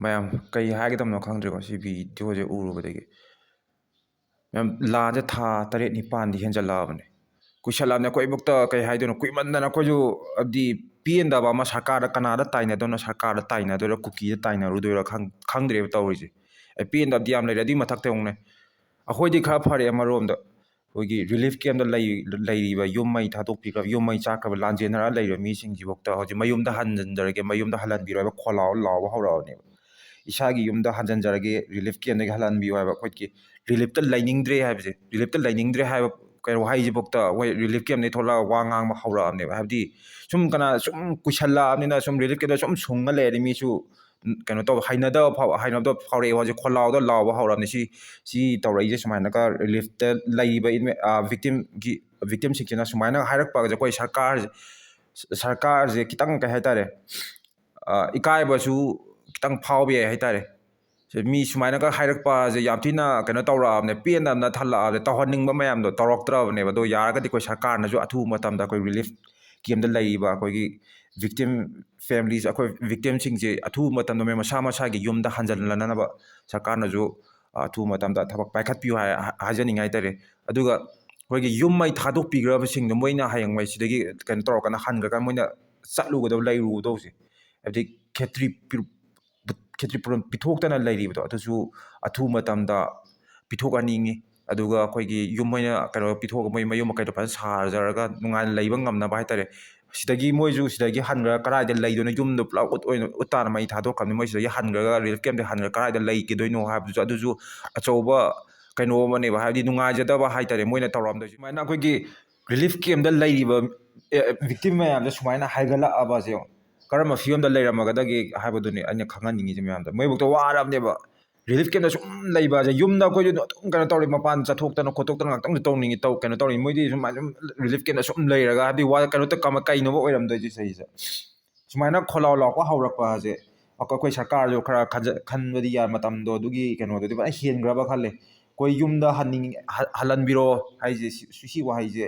ꯃꯌꯥꯝ ꯀꯩ ꯍꯥꯏꯒꯗꯕꯅꯣ ꯈꯪꯗ꯭ꯔꯦꯀꯣ ꯁꯤ ꯚꯤꯗꯤꯑꯣꯁꯦ ꯎꯔꯨꯕꯗꯒꯤ ꯃꯌꯥꯝ ꯂꯥꯟꯁꯦ ꯊꯥ 7-9ꯗꯤ ꯍꯦꯟꯖꯜꯂꯛꯑꯕꯅꯦ ꯀꯨꯏꯁꯜꯂꯛꯑꯕꯅꯦ ꯑꯩꯈꯣꯏꯕꯨꯛꯇ ꯀꯩ ꯍꯥꯏꯗꯣꯏꯅꯣ ꯀꯨꯏꯃꯟꯗꯅ ꯑꯩꯈꯣꯏꯁꯨ ꯍꯥꯏꯕꯗꯤ ꯄꯦꯟꯗꯕ ꯑꯃ ꯁꯔꯀꯥꯔꯗ ꯀꯅꯥꯗ ꯇꯥꯏꯅꯗꯣꯏꯅꯣ ꯁꯔꯀꯥꯔꯗ ꯇꯥꯏꯅꯗꯣꯏꯔꯥ ꯀꯨꯀꯤꯗ ꯇꯥꯏꯅꯔꯨꯗꯣꯏꯔꯥ ꯈꯪꯗ꯭ꯔꯦꯕ ꯇꯧꯔꯤꯁꯦ ꯄꯦꯟꯗꯕꯗꯤ ꯌꯥꯝ ꯂꯩꯔꯦ ꯑꯗꯨꯏ ꯃꯊꯛꯇ ꯌꯦꯡꯉꯨꯅꯦ ꯑꯩꯈꯣꯏꯗꯤ ꯈꯔ ꯐꯔꯦ ꯑꯃꯔꯣꯝꯗ ꯑꯩꯈꯣꯏꯒꯤ ꯔꯤꯂꯤꯐ ꯀꯦꯝꯞꯇ ꯂꯩꯔꯤꯕ ꯌꯨꯝ ꯃꯩ ꯊꯥꯗꯣꯛꯄꯤꯈ꯭ꯔꯕ ꯌꯨꯝ ꯃꯩ ꯆꯥꯛꯈ꯭ꯔꯕ ꯂꯥꯟꯖꯦꯟꯅꯔ ꯂꯩꯔꯤꯕ ꯃꯤꯁꯤꯡꯁꯤꯐꯥꯎꯗ ꯍꯧꯖꯤक ꯃꯌꯨꯝꯗ ꯍꯟꯖꯤꯟꯖꯔꯒꯦ ꯃꯌꯨꯝꯗ ꯍꯜꯍꯟꯕꯤꯔꯣ ꯍꯥꯏꯕ ꯈꯣꯜꯂꯥꯎ ꯂꯥꯎꯕ ꯍꯧꯔꯛꯑꯕꯅꯦꯕ ꯏꯁꯥꯒꯤ ꯌꯨꯝꯗ ꯍꯟꯖꯤꯟꯖꯔꯒꯦ ꯔꯤꯂꯤꯐ ꯀꯦꯝꯞꯇꯒꯤ ꯍꯜꯍꯟꯕꯤꯌꯨ ꯍꯥꯏꯕ ꯑꯩꯈꯣꯏꯒꯤ ꯔꯤꯂꯤꯐꯇ ꯂꯩꯅꯤꯡꯗ꯭ꯔꯦ ꯍꯥꯏꯕꯁꯦ ꯔꯤꯂꯤꯐꯇ ꯂꯩꯅꯤꯡꯗ꯭ꯔꯦ ꯍꯥꯏꯕ ꯀꯩꯅꯣ ꯋꯥꯍꯩꯁꯤꯐꯥꯎꯗ ꯑꯩꯈꯣꯏ ꯔꯤꯂꯤꯐ ꯀꯦꯝꯞꯇꯒꯤ ꯊꯣꯛꯂꯛꯑꯒ ꯋꯥ ꯉꯥꯡꯕ ꯍꯧꯔꯛꯑꯕꯅꯦꯕ ꯍꯥꯏꯕꯗꯤ ꯁꯨꯝ ꯁꯨꯝ ꯀꯨꯏꯁꯜꯂꯛꯑꯕꯅꯤꯅ ꯁꯨꯝ ꯔꯤꯂꯤꯐ ꯀꯦꯝꯞꯇ ꯁꯨꯝ ꯁꯨꯡꯉ ꯂꯩꯔꯗꯤ ꯃꯤꯁꯨ ꯀꯩꯅꯣ ꯇꯧꯕ ꯍꯩꯅꯗꯕ ꯐꯥꯎꯔꯛꯑꯦ ꯍꯧꯖꯤꯛ ꯈꯣꯜꯂꯥꯎꯗ ꯂꯥꯎꯕ ꯍꯧꯔꯕꯅꯤ ꯁꯤ ꯇꯧꯔꯛꯏꯁꯦ ꯁꯨꯃꯥꯏꯅꯒ ꯔꯤꯂꯤꯐꯇ ꯂꯩꯔꯤꯕ ꯚꯤꯛꯇꯤꯝꯁꯤꯡꯁꯤꯅ ꯁꯨꯃꯥꯏꯅ ꯍꯥꯏꯔꯛꯄꯒꯁꯦ ꯑꯩꯈꯣꯏ ꯁꯔꯀꯥꯔꯁꯦ ꯈꯤꯇꯪ ꯀꯩ ꯍꯥꯏꯇꯥꯔꯦ ꯏꯀꯥꯏꯕꯁꯨ ꯈꯤꯇꯪ ꯐꯥꯎꯕ ꯌꯥꯏ ꯍꯥꯏꯇꯥꯔꯦ ꯃꯤ ꯁꯨꯃꯥꯏꯅꯒ ꯍꯥꯏꯔꯛꯄꯁꯦ ꯌꯥꯝ ꯊꯤꯅ ꯀꯩꯅꯣ ꯇꯧꯔꯛꯑꯕꯅꯦ ꯄꯦꯟꯗꯕꯅ ꯊꯜꯂꯛꯑꯕꯅꯦ ꯇꯧꯍꯟꯅꯤꯡꯕ ꯃꯌꯥꯝꯗꯣ ꯇꯧꯔꯛꯇ꯭ꯔꯕꯅꯦꯕ ꯑꯗꯣ ꯌꯥꯔꯒꯗꯤ ꯑꯩꯈꯣꯏ ꯁꯔꯀꯥꯔꯅꯁꯨ ꯑꯊꯨꯕ ꯃꯇꯝꯗ ꯑꯩꯈꯣꯏ ꯔꯤꯂꯤꯐ ꯀꯦꯝꯞꯇ ꯂꯩꯔꯤꯕ ꯑꯩꯈꯣꯏꯒꯤ ꯚꯤꯛꯇꯤꯝ ꯐꯦꯃꯤꯂꯤꯁ ꯑꯩꯈꯣꯏ ꯚꯤꯛꯇꯤꯝꯁꯤꯡꯁꯦ ꯑꯊꯨꯕ ꯃꯇꯝꯗ ꯃꯁꯥ ꯃꯁꯥꯒꯤ ꯌꯨꯝꯗ ꯍꯟꯖꯤꯜꯂꯅꯅꯕ ꯁꯔꯀꯥꯔꯅꯁꯨ ꯑꯊꯨꯕ ꯃꯇꯝꯗ ꯊꯕꯛ ꯄꯥꯏꯈꯠꯄꯤꯌꯨ ꯍꯥꯏꯖꯅꯤꯡꯉꯥꯏ ꯍꯥꯏꯇꯥꯔꯦ ꯑꯗꯨꯒ ꯑꯩꯈꯣꯏꯒꯤ ꯌꯨꯝ ꯃꯩ ꯊꯥꯗꯣꯛꯄꯤꯈ꯭ꯔꯕꯁꯤꯡꯗꯣ ꯃꯣꯏꯅ ꯍꯌꯦꯡꯋꯥꯏ ꯁꯤꯗꯒꯤ ꯀꯩꯅꯣ ꯇꯧꯔꯀꯥꯟꯗ ꯍꯟꯈ꯭ꯔꯀꯥꯟꯗ ꯃꯣꯏꯅ ꯆꯠꯂꯨꯒꯗꯕ ꯂꯩꯔꯨꯒꯗꯧꯁꯦ ꯍꯥꯏꯕꯗꯤ ꯈꯦꯇ꯭ꯔꯤ ꯄꯨꯔꯣꯟ ꯄꯤꯊꯣꯛꯇꯅ ꯂꯩꯔꯤꯕꯗꯣ ꯑꯗꯨꯁꯨ ꯑꯊꯨꯕ ꯃꯇꯝꯗ ꯄꯤꯊꯣꯛꯍꯟꯅꯤꯡꯉꯤ ꯑꯗꯨꯒ ꯑꯩꯈꯣꯏꯒꯤ ꯌꯨꯝ ꯃꯣꯏꯅ ꯀꯩꯅꯣ ꯄꯤꯊꯣꯛꯑꯒ ꯃꯣꯏ ꯃꯌꯨꯝ ꯃꯀꯩꯗꯣ ꯐꯖꯅ ꯁꯥꯖꯔꯒ ꯅꯨꯡꯉꯥꯏꯅ ꯂꯩꯕ ꯉꯝꯅꯕ ꯍꯥꯏꯇꯥꯔꯦ ꯁꯤꯗꯒꯤ ꯃꯣꯏꯁꯨ ꯁꯤꯗꯒꯤ ꯍꯟꯈ꯭ꯔꯒ ꯀꯗꯥꯏꯗ ꯂꯩꯗꯣꯏꯅꯣ ꯌꯨꯝꯗꯣ ꯄꯨꯂꯞ ꯎꯠꯇꯥꯅ ꯃꯩ ꯊꯥꯗꯣꯛꯈ꯭ꯔꯕꯅꯤ ꯃꯣꯏ ꯁꯤꯗꯒꯤ ꯍꯟꯈ꯭ꯔꯒ ꯔꯤꯂꯤꯐ ꯀꯦꯝꯞꯇ ꯍꯟꯈ꯭ꯔꯒ ꯀꯗꯥꯏꯗ ꯂꯩꯈꯤꯗꯣꯏꯅꯣ ꯍꯥꯏꯕꯗꯨꯁꯨ ꯑꯗꯨꯁꯨ ꯑꯆꯧꯕ ꯀꯩꯅꯣ ꯑꯃꯅꯦꯕ ꯍꯥꯏꯕꯗꯤ ꯅꯨꯡꯉꯥꯏꯖꯗꯕ ꯍꯥꯏꯇꯥꯔꯦ ꯃꯣꯏꯅ ꯇꯧꯔꯝꯗꯣꯏꯁꯦ ꯁꯨꯃꯥꯏꯅ ꯑꯩꯈꯣꯏꯒꯤ ꯔꯤꯂꯤꯐ ꯀꯦꯝꯞꯇ ꯂꯩꯔꯤꯕ ꯚꯤꯛꯇꯤꯝ ꯃꯌꯥꯝꯁꯦ ꯁꯨꯃꯥꯏꯅ ꯍꯥꯏꯒꯠꯂꯛꯑꯕꯁꯦ ꯀꯔꯝꯕ ꯐꯤꯕꯝꯗ ꯂꯩꯔꯝꯃꯒꯗꯒꯦ ꯍꯥꯏꯕꯗꯨꯅꯤ ꯑꯩꯅ ꯈꯪꯍꯟꯅꯤꯡꯉꯤꯁꯦ ꯃꯌꯥꯝꯗ ꯃꯣꯏꯕꯨꯛꯇ ꯋꯥꯔꯕꯅꯦꯕ ꯔꯤꯂꯤꯐ ꯀꯦꯝꯞꯇ ꯁꯨꯝ ꯂꯩꯕꯁꯦ ꯌꯨꯝꯗ ꯑꯩꯈꯣꯏꯁꯨ ꯑꯗꯨꯝ ꯀꯩꯅꯣ ꯇꯧꯔꯤ ꯃꯄꯥꯟ ꯆꯠꯊꯣꯛꯇꯅ ꯈꯣꯠꯇꯣꯛꯇꯅ ꯉꯥꯛꯇꯪꯁꯨ ꯇꯧꯅꯤꯡꯉꯤ ꯀꯩꯅꯣ ꯇꯧꯔꯤ ꯃꯣꯏꯗꯤ ꯁꯨꯃꯥꯏꯅ ꯁꯨꯝ ꯔꯤꯂꯤꯐ ꯀꯦꯝꯞꯇ ꯁꯨꯝ ꯂꯩꯔꯒ ꯍꯥꯏꯕꯗꯤ ꯀꯩꯅꯣꯕ ꯑꯣꯏꯔꯝꯗꯣꯏꯁꯦ ꯆꯍꯤꯁꯦ ꯁꯨꯃꯥꯏꯅ ꯈꯣꯜꯂꯥꯎ ꯂꯥꯎꯄ ꯍꯧꯔꯛꯄꯁꯦ ꯑꯩꯈꯣꯏ ꯁꯔꯀꯥꯔꯁꯨ ꯈꯔ ꯈꯟꯕꯗꯤ ꯌꯥꯏ ꯃꯇꯝꯗꯣ ꯑꯗꯨꯒꯤ ꯀꯩꯅꯣꯗꯨꯗꯤ ꯐꯖꯅ ꯍꯦꯟꯈ꯭ꯔꯕ ꯈꯜꯂꯦ ꯑꯩꯈꯣꯏ ꯌꯨꯝꯗ ಹꯜꯍꯟꯕꯤꯔꯣ ꯍꯥꯏꯁꯦ ꯁꯤ ꯋꯥꯍꯩꯁꯦ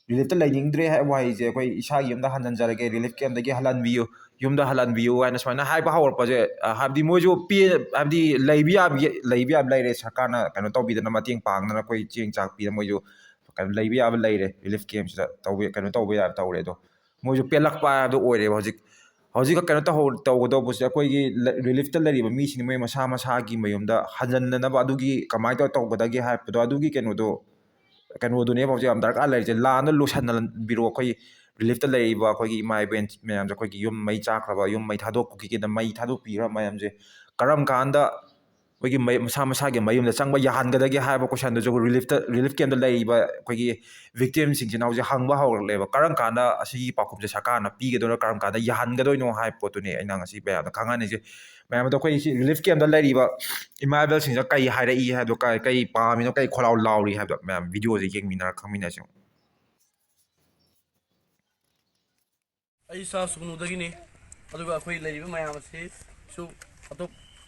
ꯔꯤꯂꯤꯐꯇ ꯂꯩꯅꯤꯡꯗ꯭ꯔꯦ ꯍꯥꯏꯕ ꯋꯥꯍꯩꯁꯦ ꯑꯩꯈꯣꯏ ꯏꯁꯥꯒꯤ ꯌꯨꯝꯗ ꯍꯟꯖꯤꯟꯖꯔꯒꯦ ꯔꯤꯂꯤꯐ ꯀꯦꯝꯞꯇꯒꯤ ꯍꯜꯍꯟꯕꯤꯌꯨ ꯌꯨꯝꯗ ꯍꯜꯍꯟꯕꯤꯌꯨ ꯍꯥꯏꯅ ꯁꯨꯃꯥꯏꯅ ꯍꯥꯏꯕ ꯍꯧꯔꯛꯄꯁꯦ ꯍꯥꯏꯕꯗꯤ ꯃꯣꯏꯁꯨ ꯍꯥꯏꯕꯗꯤ ꯂꯩꯕ ꯌꯥꯕ ꯂꯩꯔꯦ ꯁꯔꯀꯥꯔꯅ ꯀꯩꯅꯣ ꯇꯧꯕꯤꯗꯅ ꯃꯇꯦꯡ ꯄꯥꯡꯗꯅ ꯑꯩꯈꯣꯏ ꯆꯦꯡ ꯆꯥꯛ ꯄꯤꯗꯅ ꯃꯣꯏꯁꯨ ꯀꯩꯅꯣ ꯂꯩꯕ ꯌꯥꯕ ꯂꯩꯔꯦ ꯔꯤꯂꯤꯐ ꯀꯦꯝꯞꯁꯤꯗ ꯀꯩꯅꯣ ꯇꯧꯕ ꯌꯥꯕ ꯇꯧꯔꯦ ꯑꯗꯣ ꯃꯣꯏꯁꯨ ꯄꯦꯜꯂꯛꯄ ꯍꯥꯏꯕꯗꯣ ꯑꯣꯏꯔꯦꯕ ꯍꯧꯖꯤꯛ ꯀꯩꯅꯣ ꯇꯧꯒꯗꯧꯕꯁꯦ ꯑꯩꯈꯣꯏꯒꯤ ꯔꯤꯂꯤꯐꯇ ꯂꯩꯔꯤꯕ ꯃꯤꯁꯤꯡ ꯃꯣꯏ ꯃꯁꯥ ꯃꯁꯥꯒꯤ ꯃꯌꯨꯝꯗ ꯍꯟꯖꯟꯅꯅꯕ ꯑꯗꯨꯒꯤ ꯀꯃꯥꯏꯅ ꯇꯧꯒꯗꯒꯦ ꯍꯥꯏꯕꯗꯣ ꯑꯗꯨꯒꯤ ꯀꯩꯅꯣꯗꯨꯅꯦꯕ ꯍꯧꯖꯤꯛ ꯌꯥꯝ ꯗꯔꯀꯥꯔ ꯂꯩꯔꯤꯁꯦ ꯂꯥꯟꯗ ꯂꯣꯏꯁꯤꯟꯕꯤꯔꯣ ꯑꯩꯈꯣꯏ ꯔꯤꯂꯤꯐꯇ ꯂꯩꯔꯤꯕ ꯑꯩꯈꯣꯏꯒꯤ ꯏꯃꯥ ꯏꯕꯦꯟ ꯃꯌꯥꯝꯁꯦ ꯑꯩꯈꯣꯏꯒꯤ ꯌꯨꯝ ꯃꯩ ꯆꯥꯛꯈ꯭ꯔꯕ ꯌꯨꯝ ꯃꯩ ꯊꯥꯗꯣꯛꯄꯤꯈꯤꯗ ꯃꯩ ꯊꯥꯗꯣꯛꯄꯤꯈ꯭ꯔꯕ ꯃꯌꯥꯝꯁꯦ ꯀꯔꯝ ꯀꯥꯟꯗ ꯑꯩꯈꯣꯏꯒꯤ ꯃꯁꯥ ꯃꯁꯥꯒꯤ ꯃꯌꯨꯝꯗ ꯆꯪꯕ ꯌꯥꯍꯟꯒꯗꯒꯦ ꯍꯥꯏꯕ ꯀꯣꯏꯁꯟꯗꯨꯁꯨ ꯔꯤꯂꯤꯐ ꯀꯦꯝꯞꯇ ꯂꯩꯔꯤꯕ ꯑꯩꯈꯣꯏꯒꯤ ꯚꯤꯛꯇꯤꯝꯁꯤꯡꯁꯤꯅ ꯍꯧꯖꯤꯛ ꯍꯪꯕ ꯍꯧꯔꯛꯂꯦꯕ ꯀꯔꯝ ꯀꯥꯟꯗ ꯑꯁꯤꯒꯤ ꯄꯥꯎꯈꯨꯝꯁꯦ ꯁꯔꯀꯥꯔꯅ ꯄꯤꯒꯗꯣꯏꯅꯣ ꯀꯔꯝ ꯀꯥꯟꯗ ꯌꯥꯍꯟꯒꯗꯣꯏꯅꯣ ꯍꯥꯏꯕ ꯄꯣꯠꯇꯨꯅꯦ ꯑꯩꯅ ꯉꯁꯤ ꯃꯌꯥꯝꯗ ꯈꯪꯍꯟꯅꯤꯡꯉꯤꯁꯦ ꯃꯌꯥꯝꯗꯣ ꯑꯩꯈꯣꯏ ꯁꯤ ꯔꯤꯂꯤꯐ ꯀꯦꯝꯞꯇ ꯂꯩꯔꯤꯕ ꯏꯃꯥ ꯏꯕꯦꯜꯁꯤꯡꯁꯤꯅ ꯀꯩ ꯍꯥꯏꯔꯛꯏ ꯍꯥꯏꯕꯗꯣ ꯀꯩ ꯄꯥꯝꯃꯤꯅꯣ ꯀꯩ ꯈꯣꯜꯂꯥꯎ ꯂꯥꯎꯔꯤ ꯍꯥꯏꯕꯗꯣ ꯃꯌꯥꯝ ꯚꯤꯗꯤꯑꯣꯁꯦ ꯌꯦꯡꯃꯤꯟꯅꯔ ꯈꯪꯃꯤꯟꯅꯁꯦ ꯑꯩ ꯏꯁꯥ ꯁꯨꯒꯅꯨꯗꯒꯤꯅꯤ ꯑꯗꯨꯒ ꯑꯩꯈꯣꯏ ꯂꯩꯔꯤꯕ ꯃꯌꯥꯝ ꯑꯁꯤꯁꯨ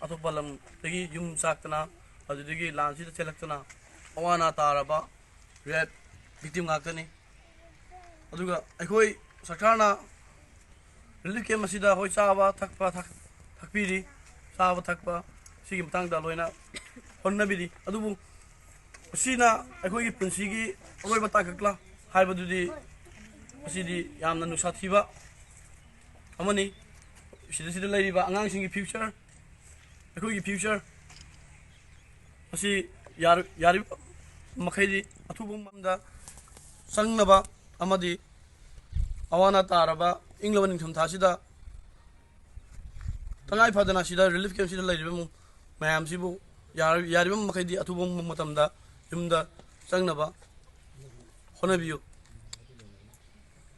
ꯑꯇꯣꯞꯄ ꯂꯝꯗꯒꯤ ꯌꯨꯝ ꯆꯥꯛꯇꯅ ꯑꯗꯨꯗꯒꯤ ꯂꯥꯟꯁꯤꯗ ꯆꯦꯜꯂꯛꯇꯅ ꯑꯋꯥ ꯑꯅꯥ ꯇꯥꯔꯕ ꯔꯦꯞ ꯚꯤꯛꯇꯤꯝ ꯉꯥꯛꯇꯅꯤ ꯑꯗꯨꯒ ꯑꯩꯈꯣꯏ ꯁꯔꯀꯥꯔꯅ ꯔꯤꯂꯤꯐ ꯀꯦꯝꯞ ꯑꯁꯤꯗ ꯑꯩꯈꯣꯏ ꯆꯥꯕ ꯊꯛꯄ ꯊꯛꯄꯤꯔꯤ ꯆꯥꯕ ꯊꯛꯄ ꯁꯤꯒꯤ ꯃꯇꯥꯡꯗ ꯂꯣꯏꯅ ꯍꯣꯠꯅꯕꯤꯔꯤ ꯑꯗꯨꯕꯨ ꯃꯁꯤꯅ ꯑꯩꯈꯣꯏꯒꯤ ꯄꯨꯟꯁꯤꯒꯤ ꯑꯔꯣꯏꯕ ꯇꯥꯡꯀꯛꯂ ꯍꯥꯏꯕꯗꯨꯗꯤ ꯃꯁꯤꯗꯤ ꯌꯥꯝꯅ ꯅꯨꯡꯁꯥꯊꯤꯕ ꯑꯃꯅꯤ ꯁꯤꯗ ꯂꯩꯔꯤꯕ ꯑꯉꯥꯡꯁꯤꯡꯒꯤ ꯐ꯭ꯌꯨꯆꯔ ꯑꯩꯈꯣꯏꯒꯤ ꯐ꯭ꯌꯨꯆꯔ ꯃꯁꯤ ꯌꯥꯔꯤꯕ ꯃꯈꯩꯗꯤ ꯑꯊꯨꯕ ꯃꯇꯝꯗ ꯆꯪꯅꯕ ꯑꯃꯗꯤ ꯑꯋꯥ ꯑꯅꯥ ꯇꯥꯔꯕ ꯏꯪꯂꯕ ꯅꯤꯡꯊꯝꯊꯥꯁꯤꯗ ꯇꯉꯥꯏ ꯐꯗꯅ ꯁꯤꯗ ꯔꯤꯂꯤꯐ ꯀꯦꯝꯞꯁꯤꯗ ꯂꯩꯔꯤꯕ ꯃꯌꯥꯝꯁꯤꯕꯨ ꯌꯥꯔꯤꯕ ꯃꯈꯩꯗꯤ ꯑꯊꯨꯕ ꯃꯇꯝꯗ ꯌꯨꯝꯗ ꯆꯪꯅꯕ ꯍꯣꯠꯅꯕꯤꯌꯨ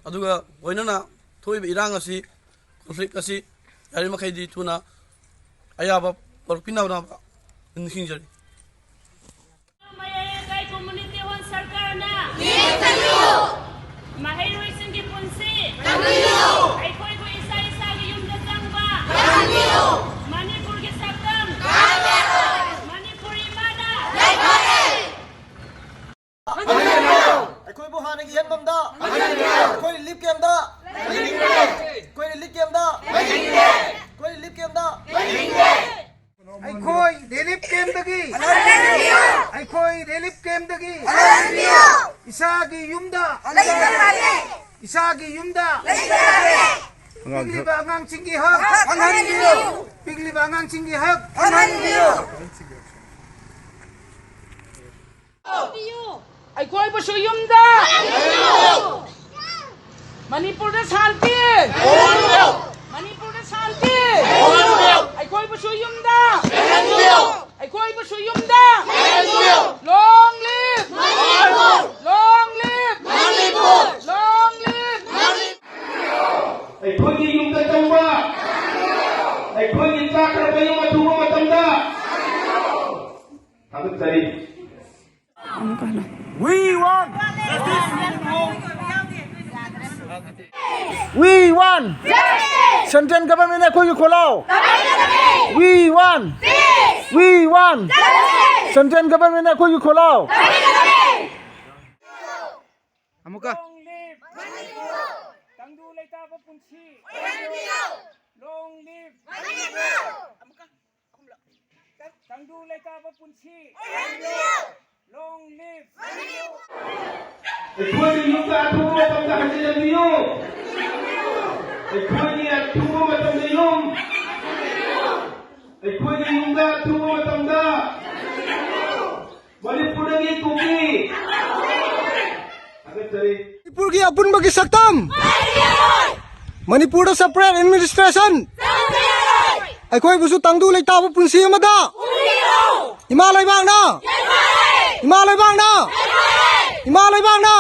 ꯑꯗꯨꯒ ꯂꯣꯏꯅꯅ ꯊꯣꯛꯏꯕ ꯏꯔꯥꯡ ꯑꯁꯤ ꯀꯟꯐ꯭ꯂꯤꯛ ꯑꯁꯤ ꯌꯥꯔꯤꯕꯃꯈꯩꯗꯤ ꯊꯨꯅ ꯑꯌꯥꯕ ꯄꯨꯔꯛꯄꯤꯅꯕ ꯅꯤꯡꯁꯤꯡꯖꯔꯤ ꯃꯍꯩꯔꯣꯏꯁꯤꯡꯒꯤ ꯄꯨꯟꯁꯤ ꯑꯩꯈꯣꯏꯕꯨ ꯏꯁꯥ ꯏꯁꯥꯒꯤ ꯌꯨꯝꯗ ꯆꯪꯕ ꯃꯅꯤꯄꯨꯔꯒꯤ ꯁꯛꯇꯝ ꯃꯅꯤꯄꯨꯔꯤ ꯏꯃꯥꯅ ꯑꯩꯈꯣꯏꯕꯨ ꯍꯥꯟꯅꯒꯤ ꯍꯦꯟꯐꯝꯗ ꯑꯩꯈꯣꯏ ꯔꯤꯂꯤꯐ ꯀꯦꯝꯞꯇ ꯑꯩꯈꯣꯏ ꯔꯤꯂꯤꯐ ꯀꯦꯝꯞꯇ ꯏꯁꯥꯒꯤ ꯌꯨꯝꯗ ꯏꯁꯥꯒꯤ ꯌꯨꯝꯗ ꯄꯤꯛꯂꯤꯕ ꯑꯉꯥꯡꯁꯤꯡꯒꯤ ꯍꯛ ꯐꯪꯍꯟꯕꯤꯌꯨ ꯄꯤꯛꯂꯤꯕ ꯑꯉꯥꯡꯁꯤꯡꯒꯤ ꯍꯛ ꯐꯪꯍꯟꯕꯤꯌꯨ ꯑꯩꯈꯣꯏꯕꯨꯁꯨ ꯌꯨꯝꯗ ꯃꯅꯤꯄꯨꯔꯗ ꯁꯥꯟꯇꯤ ꯃꯅꯤꯄꯨꯔꯗ ꯁꯥꯟꯇꯤ ꯑꯩꯈꯣꯏꯕꯨꯁꯨ ꯌꯨꯝꯗ ꯑꯩꯈꯣꯏꯕꯨꯁꯨ ꯌꯨꯝꯗ long live long live long live ꯑꯩꯈꯣꯏꯒꯤ ꯌꯨꯝꯗ ꯆꯪꯕ ꯑꯩꯈꯣꯏꯒꯤ ꯆꯥꯈ꯭ꯔꯕ ꯌꯨꯝ ꯑꯊꯨꯕ ꯃꯇꯝꯗ ꯊꯥꯒꯠꯆꯔꯤ We want Central government ꯑꯩꯈꯣꯏꯒꯤ ꯈꯣꯜꯂꯥꯎ We want Central government ꯑꯩꯈꯣꯏꯒꯤ ꯈꯣꯜꯂꯥꯎ ꯑꯃꯨꯛꯀ ꯇꯪꯗꯨ ꯂꯩꯇꯥꯕ ꯄꯨꯟꯁꯤ Long live ꯇꯪꯗꯨ ꯂꯩꯇꯥꯕ ꯄꯨꯟꯁꯤ Long live ꯑꯩꯈꯣꯏꯒꯤ ꯌꯨꯝꯗ ꯑꯊꯨꯕ ꯃꯇꯝꯗ ꯍꯟꯖꯤꯜꯂꯛꯄꯤꯌꯨ ꯑꯩꯈꯣꯏꯒꯤ ꯑꯊꯨꯕ ꯃꯇꯝꯗ ꯌꯨꯝ ꯑꯩꯈꯣꯏꯒꯤ ꯌꯨꯝꯗ ꯑꯊꯨꯕ ꯃꯇꯝꯗ ꯃꯅꯤꯄꯨꯔꯗꯒꯤ ꯀꯨꯀꯤ ꯊꯥꯒꯠꯆꯔꯤ ꯃꯅꯤꯄꯨꯔꯒꯤ ꯑꯄꯨꯟꯕꯒꯤ ꯁꯛꯇꯝ ꯃꯅꯤꯄꯨꯔꯗ ꯁꯦꯄꯔꯦꯠ ꯑꯦꯗꯃꯤꯅꯤꯁꯇ꯭ꯔꯦꯁꯟ ꯑꯩꯈꯣꯏꯕꯨꯁꯨ ꯇꯪꯗꯨ ꯂꯩꯇꯥꯕ ꯄꯨꯟꯁꯤ ꯑꯃꯗ ꯏꯃꯥ ꯂꯩꯕꯥꯛꯅ ꯏꯃꯥ ꯂꯩꯕꯥꯛꯅ ꯏꯃꯥ ꯂꯩꯕꯥꯛꯅ